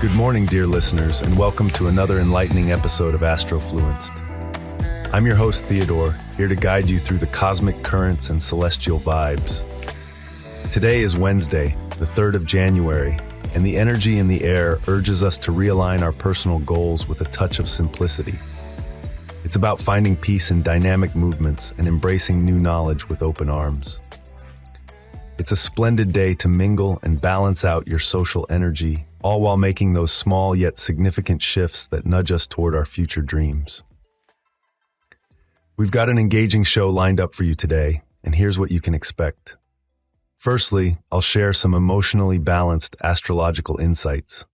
Good morning, dear listeners, and welcome to another enlightening episode of Astrofluenced. I'm your host, Theodore, here to guide you through the cosmic currents and celestial vibes. Today is Wednesday, the 3rd of January, and the energy in the air urges us to realign our personal goals with a touch of simplicity. It's about finding peace in dynamic movements and embracing new knowledge with open arms. It's a splendid day to mingle and balance out your social energy, all while making those small yet significant shifts that nudge us toward our future dreams. We've got an engaging show lined up for you today, and here's what you can expect. Firstly, I'll share some emotionally balanced astrological insights.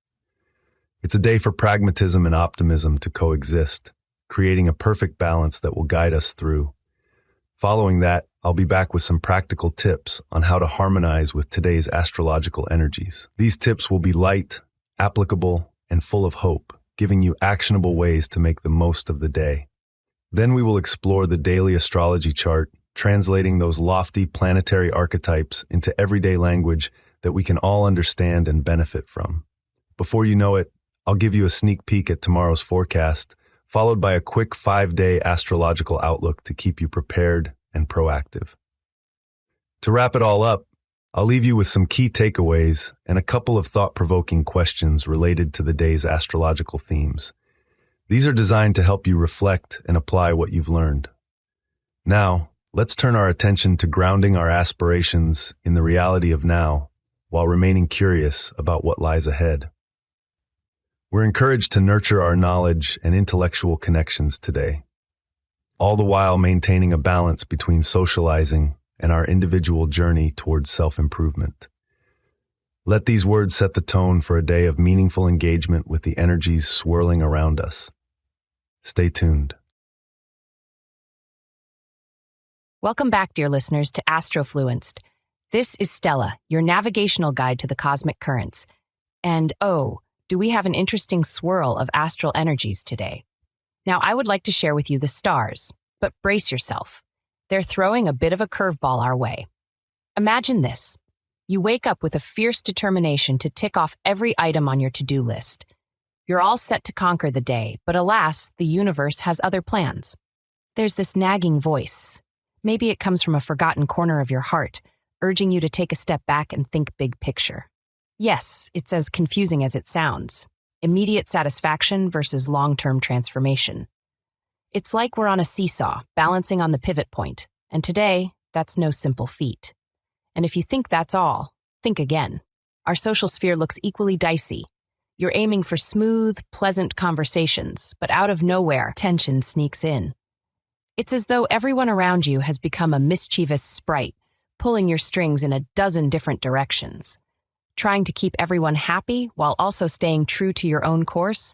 It's a day for pragmatism and optimism to coexist, creating a perfect balance that will guide us through. Following that, I'll be back with some practical tips on how to harmonize with today's astrological energies. These tips will be light, applicable, and full of hope, giving you actionable ways to make the most of the day. Then we will explore the daily astrology chart, translating those lofty planetary archetypes into everyday language that we can all understand and benefit from. Before you know it, I'll give you a sneak peek at tomorrow's forecast, followed by a quick 5-day astrological outlook to keep you prepared and proactive. To wrap it all up, I'll leave you with some key takeaways and a couple of thought-provoking questions related to the day's astrological themes. These are designed to help you reflect and apply what you've learned. Now, let's turn our attention to grounding our aspirations in the reality of now, while remaining curious about what lies ahead. We're encouraged to nurture our knowledge and intellectual connections today, all the while maintaining a balance between socializing and our individual journey towards self-improvement. Let these words set the tone for a day of meaningful engagement with the energies swirling around us. Stay tuned. Welcome back, dear listeners, to Astrofluenced. This is Stella, your navigational guide to the cosmic currents. And do we have an interesting swirl of astral energies today? Now, I would like to share with you the stars, but brace yourself. They're throwing a bit of a curveball our way. Imagine this. You wake up with a fierce determination to tick off every item on your to-do list. You're all set to conquer the day, but alas, the universe has other plans. There's this nagging voice. Maybe it comes from a forgotten corner of your heart, urging you to take a step back and think big picture. Yes, it's as confusing as it sounds. Immediate satisfaction versus long-term transformation. It's like we're on a seesaw, balancing on the pivot point, and today, that's no simple feat. And if you think that's all, think again. Our social sphere looks equally dicey. You're aiming for smooth, pleasant conversations, but out of nowhere, tension sneaks in. It's as though everyone around you has become a mischievous sprite, pulling your strings in a dozen different directions. Trying to keep everyone happy while also staying true to your own course?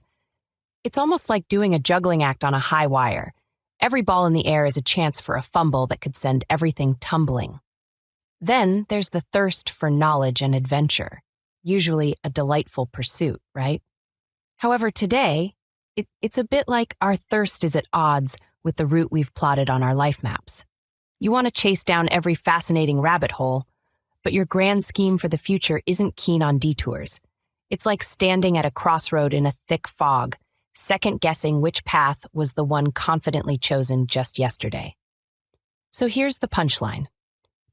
It's almost like doing a juggling act on a high wire. Every ball in the air is a chance for a fumble that could send everything tumbling. Then there's the thirst for knowledge and adventure, usually a delightful pursuit, right? However, today, it's a bit like our thirst is at odds with the route we've plotted on our life maps. You want to chase down every fascinating rabbit hole, but your grand scheme for the future isn't keen on detours. It's like standing at a crossroad in a thick fog, second-guessing which path was the one confidently chosen just yesterday. So here's the punchline.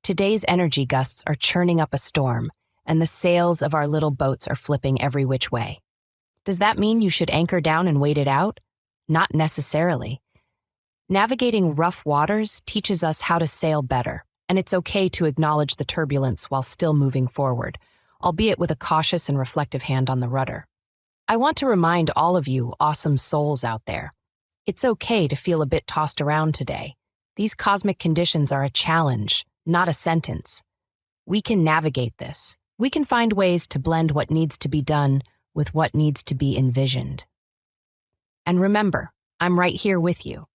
Today's energy gusts are churning up a storm, and the sails of our little boats are flipping every which way. Does that mean you should anchor down and wait it out? Not necessarily. Navigating rough waters teaches us how to sail better, and it's okay to acknowledge the turbulence while still moving forward, albeit with a cautious and reflective hand on the rudder. I want to remind all of you awesome souls out there, it's okay to feel a bit tossed around today. These cosmic conditions are a challenge, not a sentence. We can navigate this. We can find ways to blend what needs to be done with what needs to be envisioned. And remember, I'm right here with you.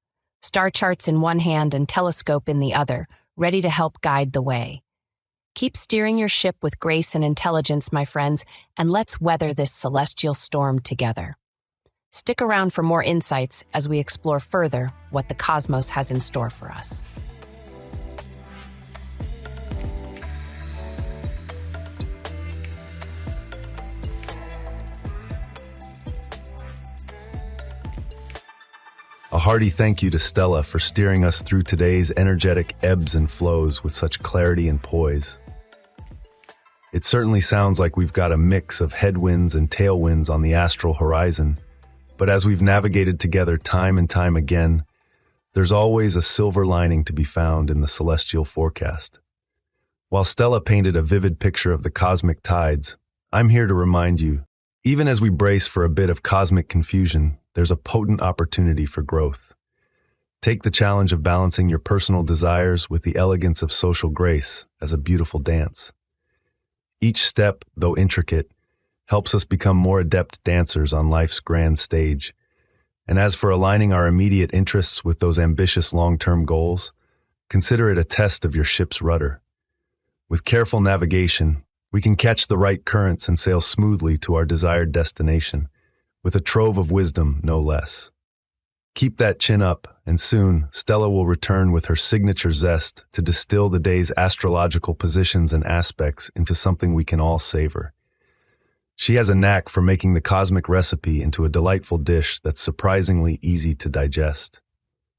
Star charts in one hand and telescope in the other, ready to help guide the way. Keep steering your ship with grace and intelligence, my friends, and let's weather this celestial storm together. Stick around for more insights as we explore further what the cosmos has in store for us. hearty thank you to Stella for steering us through today's energetic ebbs and flows with such clarity and poise. It certainly sounds like we've got a mix of headwinds and tailwinds on the astral horizon, but as we've navigated together time and time again, there's always a silver lining to be found in the celestial forecast. While Stella painted a vivid picture of the cosmic tides, I'm here to remind you, even as we brace for a bit of cosmic confusion, there's a potent opportunity for growth. Take the challenge of balancing your personal desires with the elegance of social grace as a beautiful dance. Each step, though intricate, helps us become more adept dancers on life's grand stage. And as for aligning our immediate interests with those ambitious long-term goals, consider it a test of your ship's rudder. With careful navigation, we can catch the right currents and sail smoothly to our desired destination, with a trove of wisdom, no less. Keep that chin up, and soon Stella will return with her signature zest to distill the day's astrological positions and aspects into something we can all savor. She has a knack for making the cosmic recipe into a delightful dish that's surprisingly easy to digest.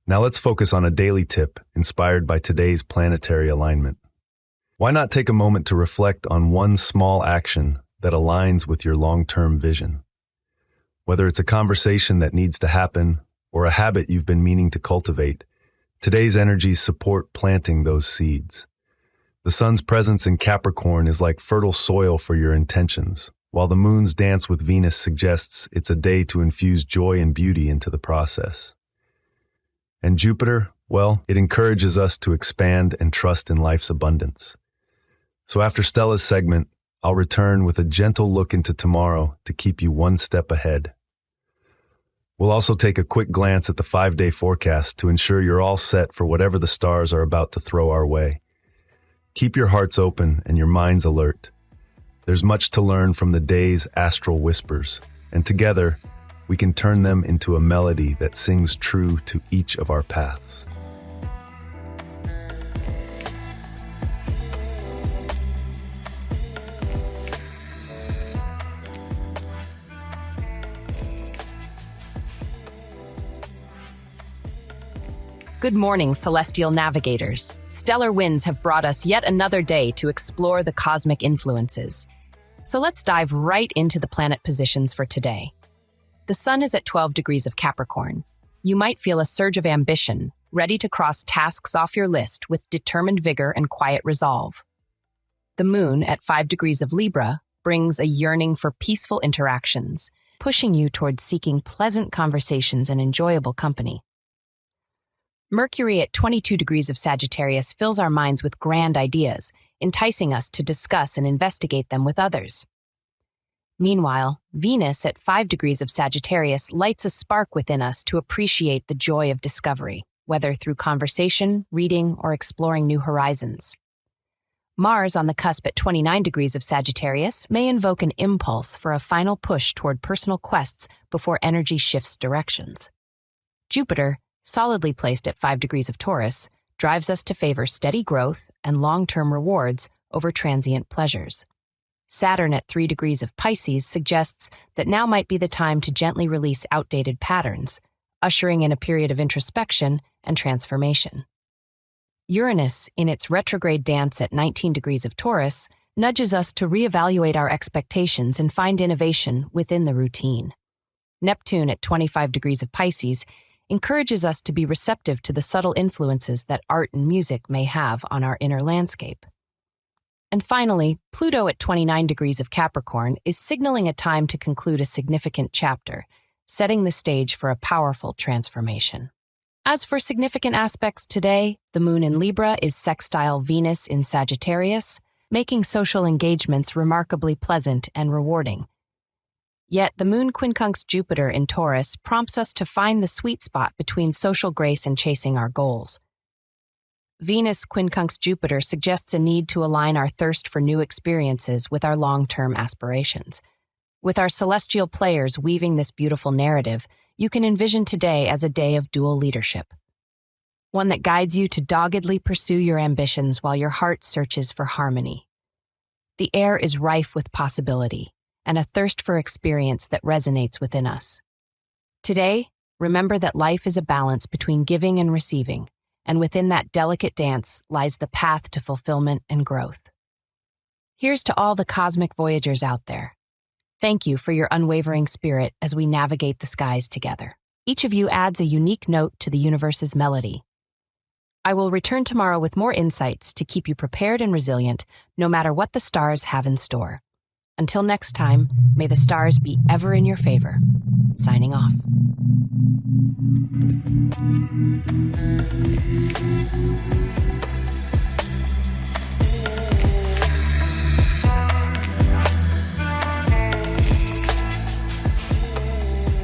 Now let's focus on a daily tip inspired by today's planetary alignment. Why not take a moment to reflect on one small action that aligns with your long-term vision? Whether it's a conversation that needs to happen or a habit you've been meaning to cultivate, today's energies support planting those seeds. The sun's presence in Capricorn is like fertile soil for your intentions, while the moon's dance with Venus suggests it's a day to infuse joy and beauty into the process. And Jupiter, well, it encourages us to expand and trust in life's abundance. So after Stella's segment, I'll return with a gentle look into tomorrow to keep you one step ahead. We'll also take a quick glance at the 5-day forecast to ensure you're all set for whatever the stars are about to throw our way. Keep your hearts open and your minds alert. There's much to learn from the day's astral whispers, and together, we can turn them into a melody that sings true to each of our paths. Good morning, celestial navigators. Stellar winds have brought us yet another day to explore the cosmic influences. So let's dive right into the planet positions for today. The sun is at 12 degrees of Capricorn. You might feel a surge of ambition, ready to cross tasks off your list with determined vigor and quiet resolve. The moon at 5 degrees of Libra brings a yearning for peaceful interactions, pushing you towards seeking pleasant conversations and enjoyable company. Mercury at 22 degrees of Sagittarius fills our minds with grand ideas, enticing us to discuss and investigate them with others. Meanwhile, Venus at 5 degrees of Sagittarius lights a spark within us to appreciate the joy of discovery, whether through conversation, reading, or exploring new horizons. Mars on the cusp at 29 degrees of Sagittarius may invoke an impulse for a final push toward personal quests before energy shifts directions. Jupiter, solidly placed at 5 degrees of Taurus, drives us to favor steady growth and long-term rewards over transient pleasures. Saturn at 3 degrees of Pisces suggests that now might be the time to gently release outdated patterns, ushering in a period of introspection and transformation. Uranus, in its retrograde dance at 19 degrees of Taurus, nudges us to reevaluate our expectations and find innovation within the routine. Neptune at 25 degrees of Pisces encourages us to be receptive to the subtle influences that art and music may have on our inner landscape. And finally, Pluto at 29 degrees of Capricorn is signaling a time to conclude a significant chapter, setting the stage for a powerful transformation. As for significant aspects today, the moon in Libra is sextile Venus in Sagittarius, making social engagements remarkably pleasant and rewarding. Yet the moon quincunx Jupiter in Taurus prompts us to find the sweet spot between social grace and chasing our goals. Venus quincunx Jupiter suggests a need to align our thirst for new experiences with our long-term aspirations. With our celestial players weaving this beautiful narrative, you can envision today as a day of dual leadership. One that guides you to doggedly pursue your ambitions while your heart searches for harmony. The air is rife with possibility and a thirst for experience that resonates within us. Today, remember that life is a balance between giving and receiving, and within that delicate dance lies the path to fulfillment and growth. Here's to all the cosmic voyagers out there. Thank you for your unwavering spirit as we navigate the skies together. Each of you adds a unique note to the universe's melody. I will return tomorrow with more insights to keep you prepared and resilient, no matter what the stars have in store. Until next time, may the stars be ever in your favor. Signing off.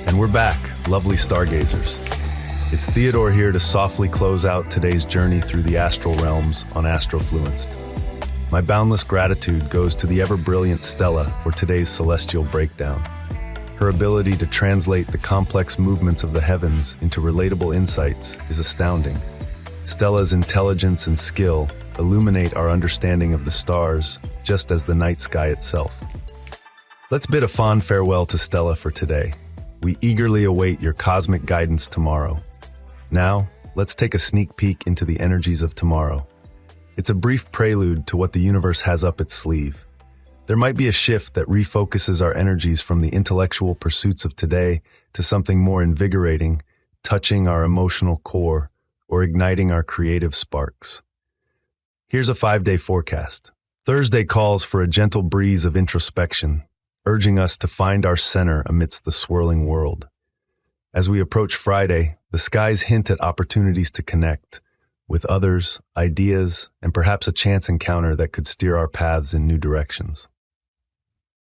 And we're back, lovely stargazers. It's Theodore here to softly close out today's journey through the astral realms on Astrofluenced. My boundless gratitude goes to the ever-brilliant Stella for today's celestial breakdown. Her ability to translate the complex movements of the heavens into relatable insights is astounding. Stella's intelligence and skill illuminate our understanding of the stars, just as the night sky itself. Let's bid a fond farewell to Stella for today. We eagerly await your cosmic guidance tomorrow. Now, let's take a sneak peek into the energies of tomorrow. It's a brief prelude to what the universe has up its sleeve. There might be a shift that refocuses our energies from the intellectual pursuits of today to something more invigorating, touching our emotional core, or igniting our creative sparks. Here's a 5-day forecast. Thursday calls for a gentle breeze of introspection, urging us to find our center amidst the swirling world. As we approach Friday, the skies hint at opportunities to connect with others, ideas, and perhaps a chance encounter that could steer our paths in new directions.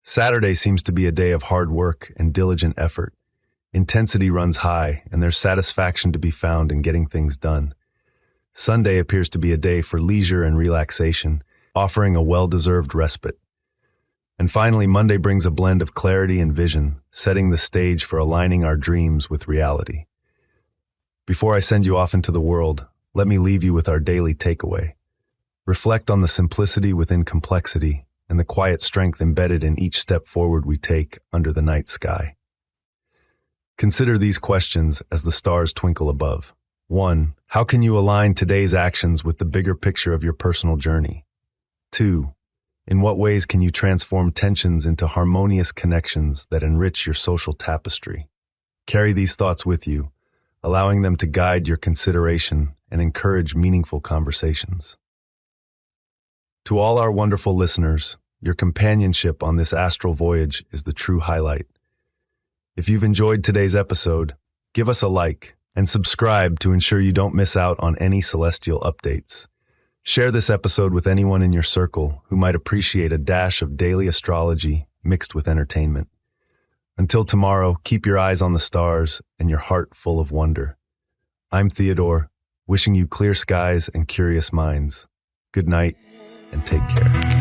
Saturday seems to be a day of hard work and diligent effort. Intensity runs high, and there's satisfaction to be found in getting things done. Sunday appears to be a day for leisure and relaxation, offering a well-deserved respite. And finally, Monday brings a blend of clarity and vision, setting the stage for aligning our dreams with reality. Before I send you off into the world, let me leave you with our daily takeaway. Reflect on the simplicity within complexity and the quiet strength embedded in each step forward we take under the night sky. Consider these questions as the stars twinkle above. 1. How can you align today's actions with the bigger picture of your personal journey? 2. In what ways can you transform tensions into harmonious connections that enrich your social tapestry? Carry these thoughts with you, allowing them to guide your consideration and encourage meaningful conversations. To all our wonderful listeners, your companionship on this astral voyage is the true highlight. If you've enjoyed today's episode, give us a like and subscribe to ensure you don't miss out on any celestial updates. Share this episode with anyone in your circle who might appreciate a dash of daily astrology mixed with entertainment. Until tomorrow, keep your eyes on the stars and your heart full of wonder. I'm Theodore, wishing you clear skies and curious minds. Good night and take care.